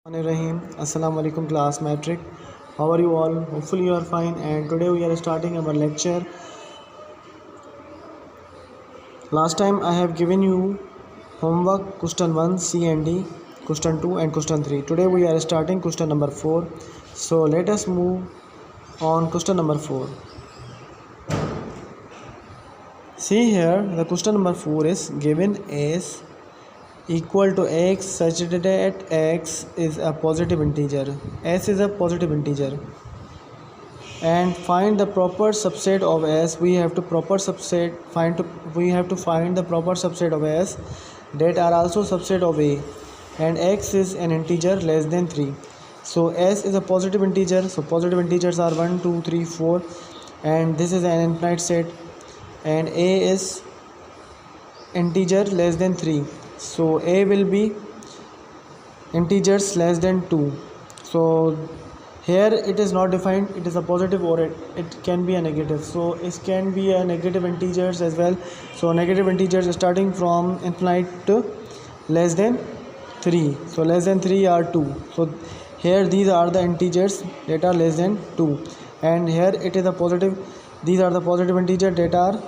Rahim. Assalamu alaikum class metric. How are you all? Hopefully you are fine, and today we are starting our lecture. Last time I have given you homework question 1 C and D, question 2 and question 3. Today we are starting question number 4. So let us move on question number 4. See here, the question number 4 is given as equal to x such that x is a positive integer. S is a positive integer, and find the proper subset of S. We have to find the proper subset of S that are also subset of A, and x is an integer less than 3. So S is a positive integer, so positive integers are 1 2 3 4, and this is an infinite set, and A is integer less than 3, so A will be integers less than 2. So here it is not defined, it is a positive or it can be a negative, so it can be a negative integers as well. So negative integers starting from infinite to less than 3, so less than 3 are 2. So here these are the integers that are less than 2, and here it is a positive, these are the positive integers that are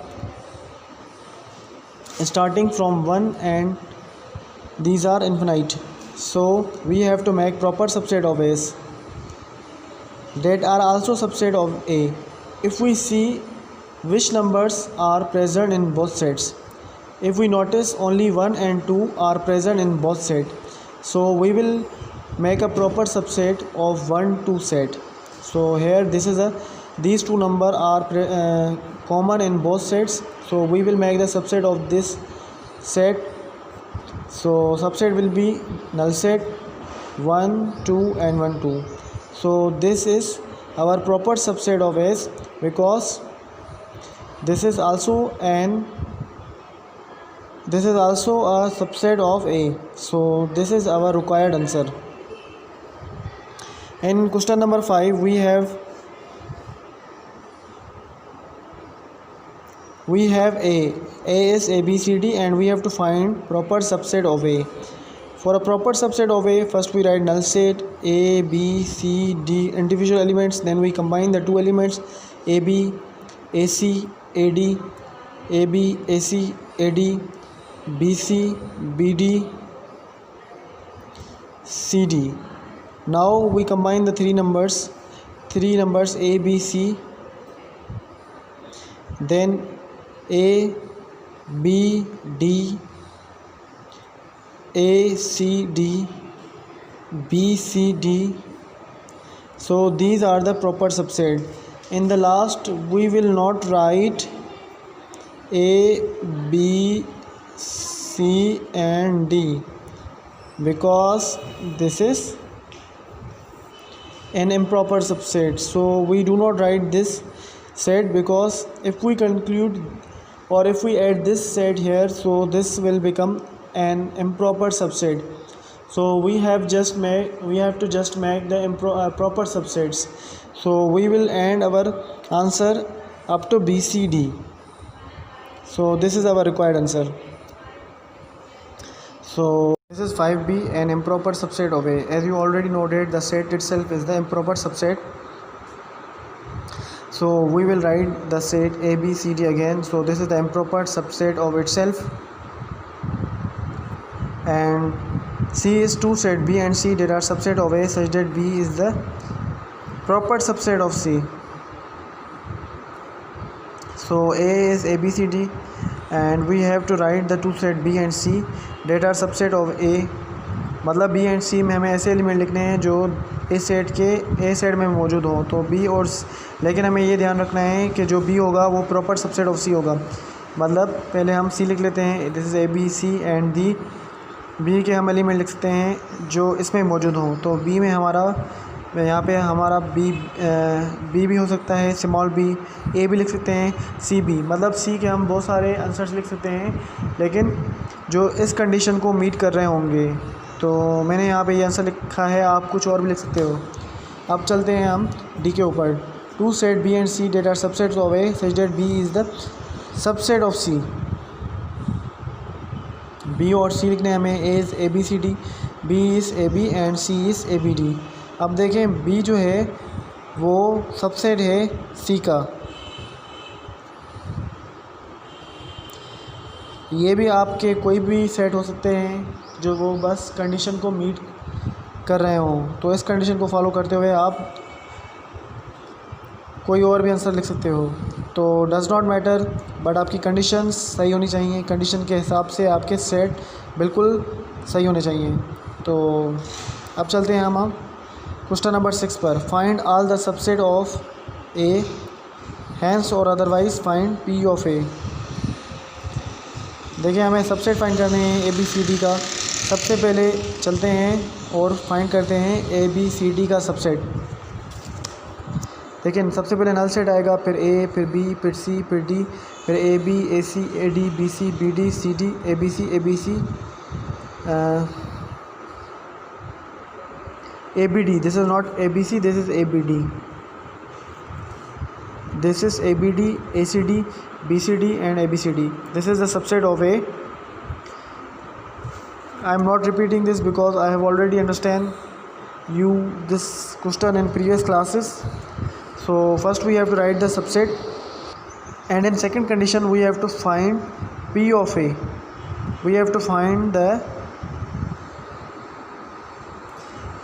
starting from 1, and these are infinite. So we have to make proper subset of S that are also subset of A. If we see which numbers are present in both sets, if we notice only 1 and 2 are present in both sets, so we will make a proper subset of 1 2 set. So here these two numbers are common in both sets, so we will make the subset of this set. So subset will be null set 1 2 and 1 2. So this is our proper subset of S, because this is also a subset of A. So this is our required answer. In question number 5 we have A is ABCD, and we have to find proper subset of A. For a proper subset of A, first we write null set A, B, C, D individual elements, then we combine the two elements AB, AC, AD, AB, AC, AD, BC, BD, CD. Now we combine the three numbers A, B, C, then A, B, D, A, C, D, B, C, D. So these are the proper subset. In the last we will not write A, B, C and D, because this is an improper subset. So we do not write this set, because if we conclude or if we add this set here, so this will become an improper subset. So we have to just make the proper subsets. So we will end our answer up to BCD. So this is our required answer. So this is 5B, an improper subset of A. As you already noted, the set itself is the improper subset. So we will write the set ABCD again. So this is the improper subset of itself, and C is two set B and C that are subset of A such that B is the proper subset of C. So A is ABCD, and we have to write the two set B and C that are subset of A. मतलब B and C में हमें ऐसे element लिखने हैं जो इस set के A set में मौजूद हो, तो B और लेकिन हमें ये ध्यान रखना है कि जो B होगा वो प्रॉपर सबसेट ऑफ C होगा. मतलब पहले हम C लिख लेते हैं, this is A B C, and the B के हम एलिमेंट लिख सकते हैं जो इसमें मौजूद हों. तो B में हमारा यहाँ पे हमारा B भी हो सकता है, स्मॉल b, A भी लिख सकते हैं, C भी. मतलब C के हम बहुत सारे आंसर्स लिख सकते हैं, लेकिन जो इस कंडीशन को मीट कर रहे होंगे. तो मैंने यहाँ पे ये आंसर लिखा है, आप कुछ और भी लिख सकते हो. अब चलते हैं हम D के ऊपर. Two set B and C that are subsets of A such that B is the subset of C. B और C लिखने हमें A is ABCD, B is AB and C is ABD। अब देखें B जो है वो subset है C का। ये भी आपके कोई भी सेट हो सकते हैं जो वो बस कंडीशन को मीट कर रहे हों, तो इस कंडीशन को फॉलो करते हुए आप कोई और भी आंसर लिख सकते हो। तो डज़ नॉट मैटर, बट आपकी कंडीशन सही होनी चाहिए। कंडीशन के हिसाब से आपके सेट बिल्कुल सही होने चाहिए। तो अब चलते हैं हम क्वेश्चन नंबर 6 पर। Find all the subset of A hence और otherwise find P of A. देखिए हमें सबसेट फाइंड करने हैं ABCD का। सबसे पहले चलते हैं और फाइंड करते हैं ABCD का सबसेट। देखिए सबसे पहले नल सेट आएगा, फिर A, फिर B, फिर C, फिर D, फिर AB, AC, AD, BC, BD, CD, ABC, ABC, ABD। This is not ABC, this is ABD. This is ABD, ACD, BCD and ABCD. This is the subset of A. I am not repeating this because I have already understand you this question in previous classes. So first we have to write the subset, and in second condition we have to find P of A. We have to find the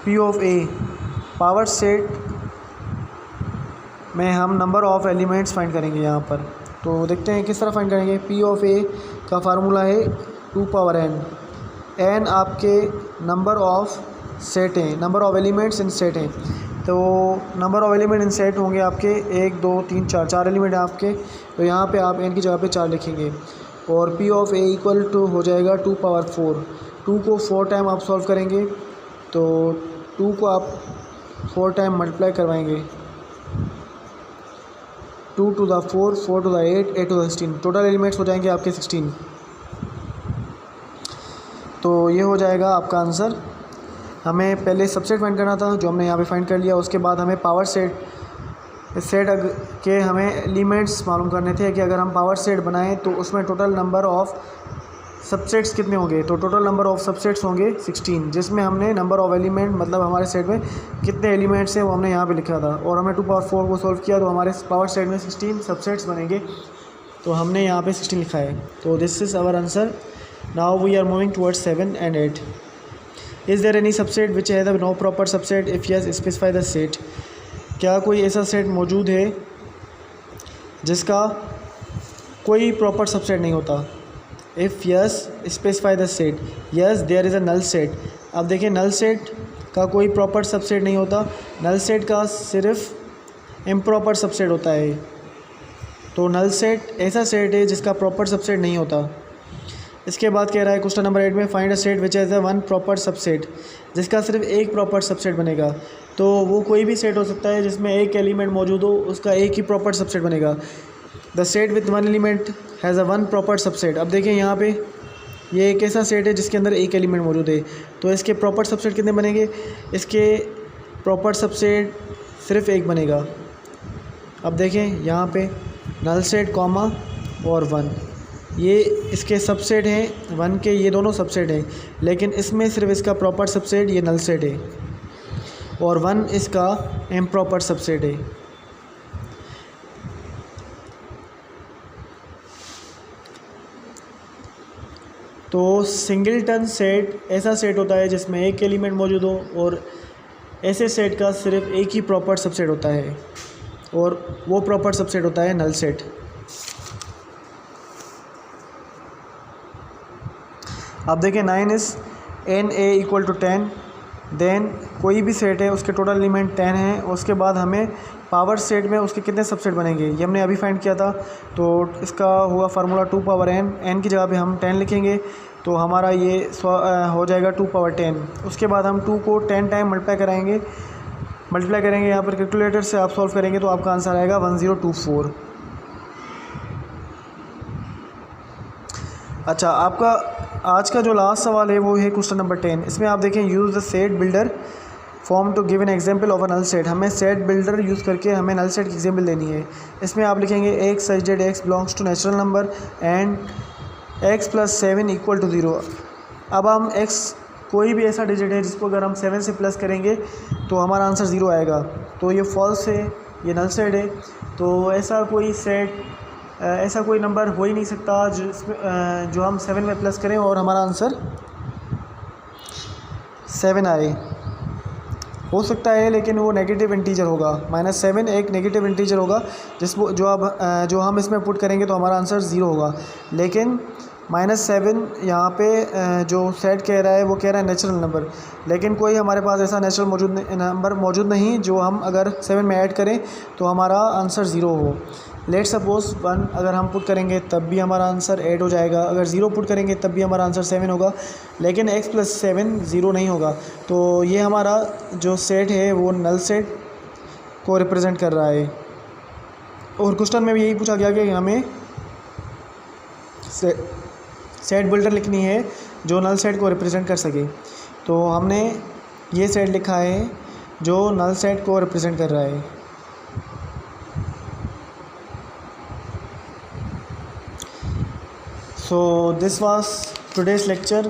P of A power set में हम number of elements find करेंगे यहाँ पर। तो देखते हैं किस तरह फाइंड करेंगे। P ऑफ A का फार्मूला है 2 पावर n। n आपके नंबर ऑफ़ सेट हैं, number of elements in set हैं। तो number of element in set होंगे आपके 1 2 3 4, 4 एलिमेंट हैं आपके। तो यहाँ पे आप n की जगह पे 4 लिखेंगे और P of A equal to हो जाएगा 2 पावर 4। 2 को 4 टाइम आप सॉल्व करेंगे तो 2 को आप 4 टाइम मल्टीप्लाई करवाएंगे। 2 to the 4, 4 to the 8, 8 to the 16, total elements हो जाएंगे आपके 16। तो ये हो जाएगा आपका आंसर। हमें पहले सबसेट फाइंड करना था जो हमने यहाँ पे फाइंड कर लिया। उसके बाद हमें पावर सेट के हमें एलिमेंट्स मालूम करने थे कि अगर हम पावर सेट बनाएं तो उसमें टोटल नंबर ऑफ़ सबसेट्स कितने होंगे। तो टोटल नंबर ऑफ़ सबसेट्स होंगे 16, जिसमें हमने नंबर ऑफ़ एलिमेंट मतलब हमारे सेट में कितने एलिमेंट्स हैं वो हमने यहाँ पे लिखा था और हमने 2 पावर 4 को सॉल्व किया तो हमारे पावर सेट में 16 सबसेट्स बनेंगे। तो हमने यहाँ पे 16 लिखा है। तो this is our answer. Now we are moving towards 7 and 8। Is there any subset which has no proper subset? If yes specify the set. क्या कोई ऐसा सेट मौजूद है जिसका कोई प्रॉपर सबसेट नहीं होता? If yes specify the set. Yes there is a null set. अब देखिए नल सेट का कोई प्रॉपर सबसेट नहीं होता, नल सेट का सिर्फ इम्प्रॉपर सबसेट होता है। तो नल सेट ऐसा सेट है जिसका प्रॉपर सबसेट नहीं होता। इसके बाद कह रहा है क्वेश्चन नंबर 8 में find a set which has a one proper subset, जिसका सिर्फ एक प्रॉपर सबसेट बनेगा। तो वो कोई भी सेट हो सकता है जिसमें एक एलिमेंट मौजूद हो, उसका एक ही प्रॉपर सबसेट बनेगा। The set with one element has a one proper subset. अब देखिए यहाँ पे ये एक ऐसा सेट है जिसके अंदर एक एलिमेंट मौजूद है, तो इसके प्रॉपर सबसेट कितने बनेंगे? इसके प्रॉपर सबसेट सिर्फ एक बनेगा। अब देखें यहाँ पे नल सेट कॉमा और 1, ये इसके सबसेट हैं 1 के, ये दोनों सबसेट हैं, लेकिन इसमें सिर्फ इसका प्रॉपर सबसेट ये नल सेट है और 1 इसका इम्प्रॉपर सबसेट है। तो सिंगलटन सेट ऐसा सेट होता है जिसमें एक एलिमेंट मौजूद हो और ऐसे सेट का सिर्फ एक ही प्रॉपर सबसेट होता है और वो प्रॉपर सबसेट होता है नल सेट। अब देखिए 9 इज़ NA इक्वल टू 10। देन कोई भी सेट है उसके टोटल एलिमेंट 10 हैं, उसके बाद हमें पावर सेट में उसके कितने सबसेट बनेंगे ये हमने अभी फाइंड किया था। तो इसका हुआ फार्मूला 2 पावर n की जगह पे हम 10 लिखेंगे तो हमारा ये हो जाएगा 2 पावर 10। उसके बाद हम 2 को 10 टाइम मल्टीप्लाई करेंगे यहाँ पर कैलकुलेटर से आप सॉल्व करेंगे तो आपका आंसर आएगा 1024। अच्छा, आपका आज का जो लास्ट सवाल है वो है क्वेश्चन नंबर 10। इसमें आप देखें use the set builder form to give an example of a null set. हमें सेट बिल्डर यूज़ करके हमें नल सेट की एग्जांपल देनी है। इसमें आप लिखेंगे x such that x belongs to natural number and x + 7 = 0। अब हम x कोई भी ऐसा डिजिट है जिसको अगर हम 7 से प्लस करेंगे तो हमारा आंसर 0 आएगा, तो ये फॉल्स है, ये नल सेट है। तो ऐसा कोई नंबर हो ही नहीं सकता जो हम 7 में प्लस करें और हमारा आंसर 7 आए। हो सकता है लेकिन वो नेगेटिव इंटीजर होगा। -7 एक नेगेटिव इंटीजर होगा जो हम इसमें पुट करेंगे तो हमारा आंसर 0 होगा। लेकिन -7 यहाँ पे जो सेट कह रहा है वो कह रहा है नेचुरल नंबर, लेकिन कोई हमारे पास ऐसा नेचुरल नंबर मौजूद नहीं जो हम अगर 7 में ऐड करें तो हमारा आंसर 0 हो। लेट सपोज 1 अगर हम पुट करेंगे तब भी हमारा आंसर 8 हो जाएगा, अगर 0 पुट करेंगे तब भी हमारा आंसर 7 होगा, लेकिन x + 7 0 नहीं होगा। तो ये हमारा जो सेट है वो नल सेट को रिप्रेजेंट कर रहा है। और क्वेश्चन में भी यही पूछा गया कि हमें सेट बिल्डर लिखनी है जो नल सेट को रिप्रेजेंट कर सके, तो हमने ये सेट लिखा है जो नल सेट को रिप्रेजेंट कर रहा है। So this was today's lecture.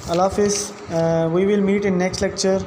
Allah Hafiz. We will meet in next lecture.